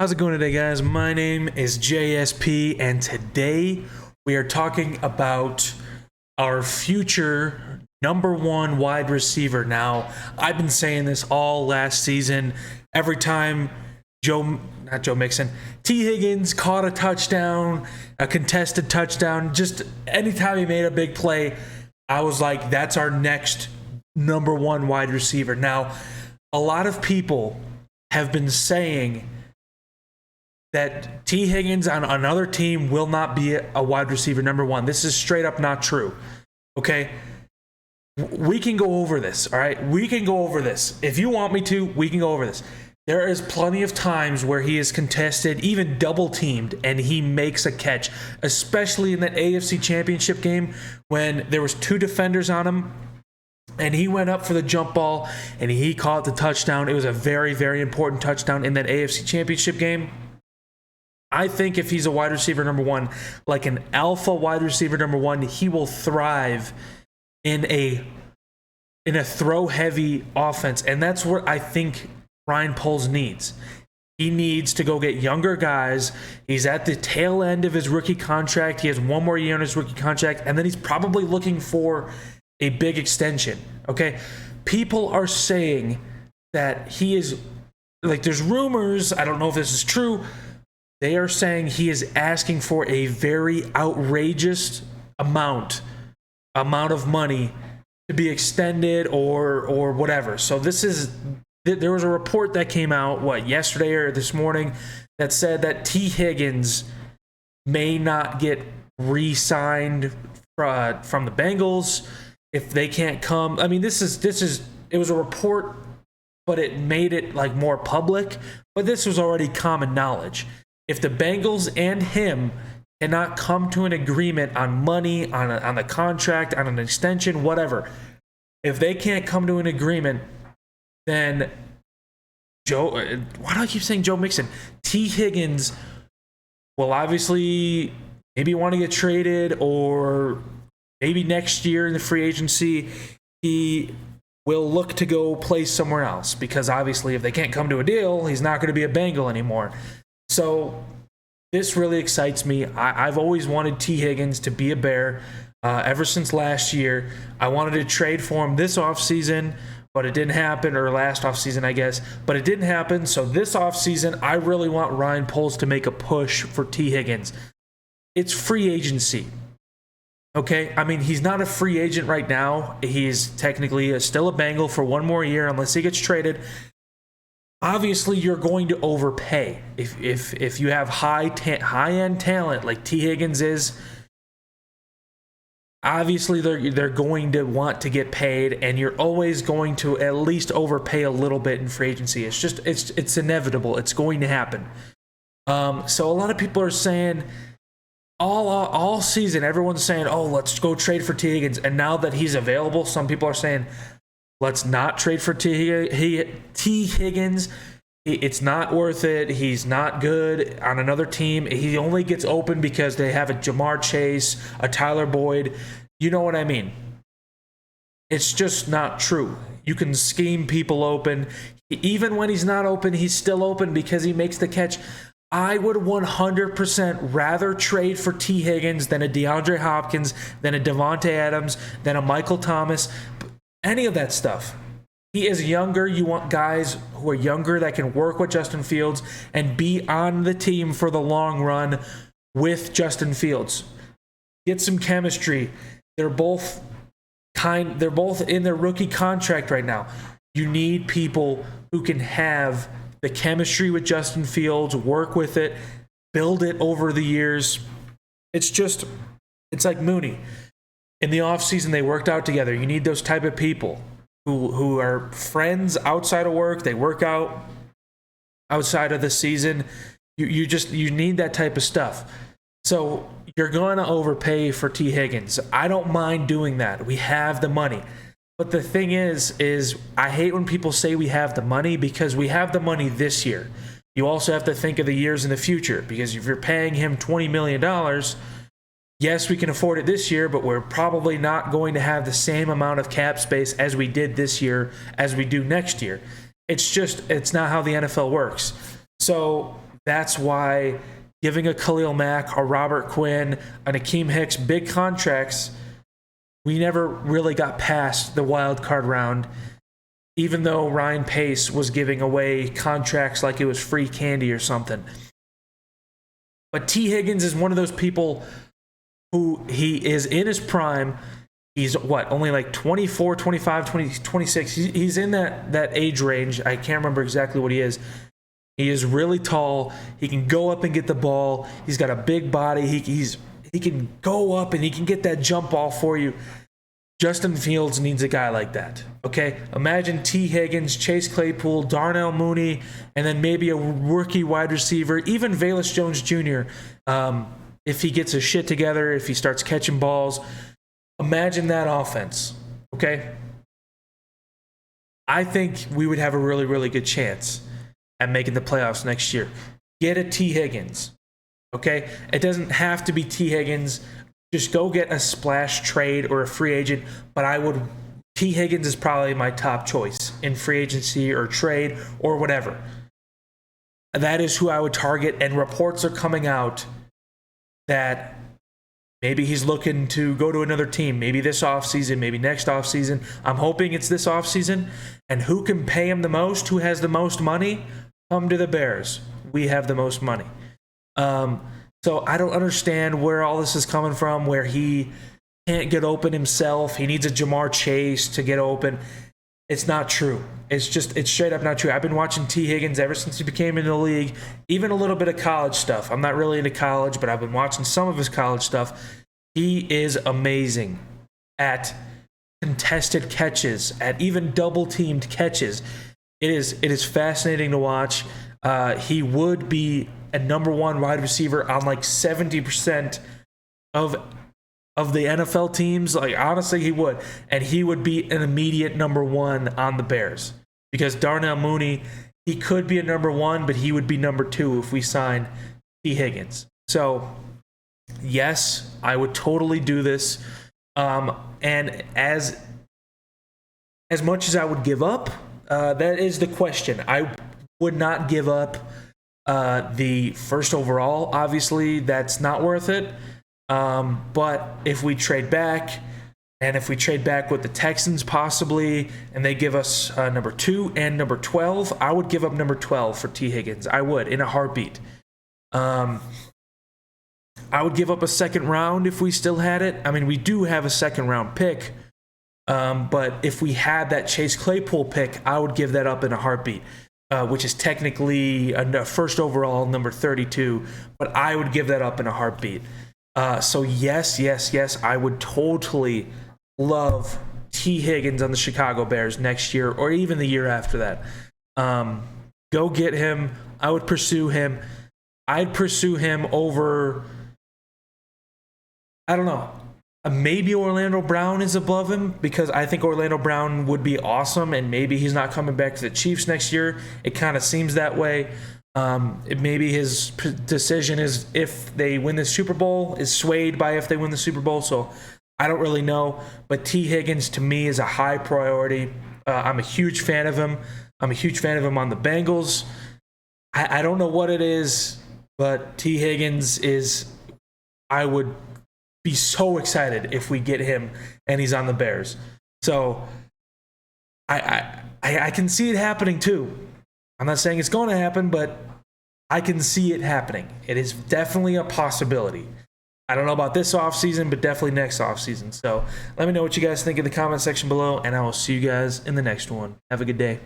How's it going today, guys? My name is JSP, and today we are talking about our future number one wide receiver. Now, I've been saying this all last season. Every time T. Higgins caught a touchdown, a contested touchdown, just anytime he made a big play, I was like, that's our next number one wide receiver. Now, a lot of people have been saying that T. Higgins on another team will not be a wide receiver number one. This is straight up not true. Okay? We can go over this, all right? We can go over this. If you want me to, we can go over this. There is plenty of times where he is contested, even double teamed, and he makes a catch, especially in that AFC Championship game when there was two defenders on him and he went up for the jump ball and he caught the touchdown. It was a very, very important touchdown in that AFC Championship game. I think if he's a wide receiver number one, like an alpha wide receiver number one, he will thrive in a throw-heavy offense. And that's what I think Ryan Poles needs. He needs to go get younger guys. He's at the tail end of his rookie contract. He has one more year on his rookie contract, and then he's probably looking for a big extension. Okay? People are saying that he is, like, there's rumors, I don't know if this is true, they are saying he is asking for a very outrageous amount of money to be extended or whatever. So there was a report that came out, yesterday or this morning, that said that T. Higgins may not get re-signed from the Bengals if they can't come. I mean, it was a report, but it made it like more public. But this was already common knowledge. If the Bengals and him cannot come to an agreement on money, on the contract, on an extension, whatever, if they can't come to an agreement, then why do I keep saying Joe Mixon? T. Higgins will obviously maybe want to get traded, or maybe next year in the free agency, he will look to go play somewhere else, because obviously if they can't come to a deal, he's not going to be a Bengal anymore. So this really excites me. I've always wanted T. Higgins to be a Bear ever since last year. I wanted to trade for him this offseason, but it didn't happen, or last offseason, I guess. But it didn't happen, so this offseason, I really want Ryan Poles to make a push for T. Higgins. It's free agency. Okay? I mean, he's not a free agent right now. He's technically still a Bengal for one more year unless he gets traded. Obviously, you're going to overpay if you have high-end talent like T. Higgins is. Obviously, they're going to want to get paid, and you're always going to at least overpay a little bit in free agency. It's inevitable. It's going to happen. So a lot of people are saying all season, everyone's saying, "Oh, let's go trade for T. Higgins." And now that he's available, some people are saying, let's not trade for T. Higgins. It's not worth it. He's not good on another team. He only gets open because they have a Jamar Chase, a Tyler Boyd. You know what I mean? It's just not true. You can scheme people open. Even when he's not open, he's still open because he makes the catch. I would 100% rather trade for T. Higgins than a DeAndre Hopkins, than a Devontae Adams, than a Michael Thomas. Any of that stuff. He is younger. You want guys who are younger that can work with Justin Fields and be on the team for the long run with Justin Fields. Get some chemistry. They're both in their rookie contract right now. You need people who can have the chemistry with Justin Fields, work with it, build it over the years. It's like Mooney. In the offseason, they worked out together. You need those type of people who are friends outside of work. They work out outside of the season. You need that type of stuff. So you're going to overpay for T. Higgins. I don't mind doing that. We have the money. But the thing is I hate when people say we have the money, because we have the money this year. You also have to think of the years in the future, because if you're paying him $20 million, yes, we can afford it this year, but we're probably not going to have the same amount of cap space as we did this year as we do next year. It's not how the NFL works. So That's why giving a Khalil Mack, a Robert Quinn, an Akeem Hicks big contracts, we never really got past the wild card round, even though Ryan Pace was giving away contracts like it was free candy or something. But T. Higgins is one of those people who he is in his prime. He's only like 24, 25, 20, 26. He's in that age range. I can't remember exactly what he is. He is really tall. He can go up and get the ball. He's got a big body. He can go up and he can get that jump ball for you. Justin Fields needs a guy like that. Okay? Imagine T. Higgins, Chase Claypool, Darnell Mooney, and then maybe a rookie wide receiver, even Velus Jones Jr. If he gets his shit together, if he starts catching balls. Imagine that offense. Okay? I think we would have a really, really good chance at making the playoffs next year. Get a T. Higgins. Okay? It doesn't have to be T. Higgins. Just go get a splash trade or a free agent. But T. Higgins is probably my top choice in free agency or trade or whatever. That is who I would target. And reports are coming out that maybe he's looking to go to another team. Maybe this offseason, maybe next offseason. I'm hoping it's this offseason. And who can pay him the most? Who has the most money? Come to the Bears. We have the most money. So I don't understand where all this is coming from, where he can't get open himself. He needs a Jamar Chase to get open. It's not true. It's straight up not true. I've been watching T. Higgins ever since he became in the league, even a little bit of college stuff. I'm not really into college, but I've been watching some of his college stuff. He is amazing at contested catches, at even double-teamed catches. It is fascinating to watch. He would be a number one wide receiver on like 70% of the NFL teams. Like, honestly, he would. And he would be an immediate number one on the Bears. Because Darnell Mooney, he could be a number one, but he would be number two if we signed T. Higgins. So, yes, I would totally do this. And as much as I would give up, that is the question. I would not give up the first overall. Obviously, that's not worth it. But if we trade back, and if we trade back with the Texans possibly, and they give us number 2 and number 12, I would give up number 12 for T. Higgins. I would, in a heartbeat. I would give up a second round if we still had it. I mean, we do have a second round pick. But if we had that Chase Claypool pick, I would give that up in a heartbeat. Which is technically a first overall, number 32, but I would give that up in a heartbeat. So yes, I would totally love T. Higgins on the Chicago Bears next year or even the year after that. Go get him. I would pursue him. I'd pursue him over, I don't know, maybe Orlando Brown is above him, because I think Orlando Brown would be awesome, and maybe he's not coming back to the Chiefs next year. It kind of seems that way. Maybe his decision is if they win the Super Bowl, is swayed by if they win the Super Bowl, so I don't really know. But T. Higgins, to me, is a high priority. I'm a huge fan of him. I'm a huge fan of him on the Bengals. I don't know what it is, but T. Higgins is, I would be so excited if we get him and he's on the Bears. So I can see it happening too. I'm not saying it's going to happen, but I can see it happening. It is definitely a possibility. I don't know about this offseason, but definitely next offseason. So let me know what you guys think in the comment section below, and I will see you guys in the next one. Have a good day.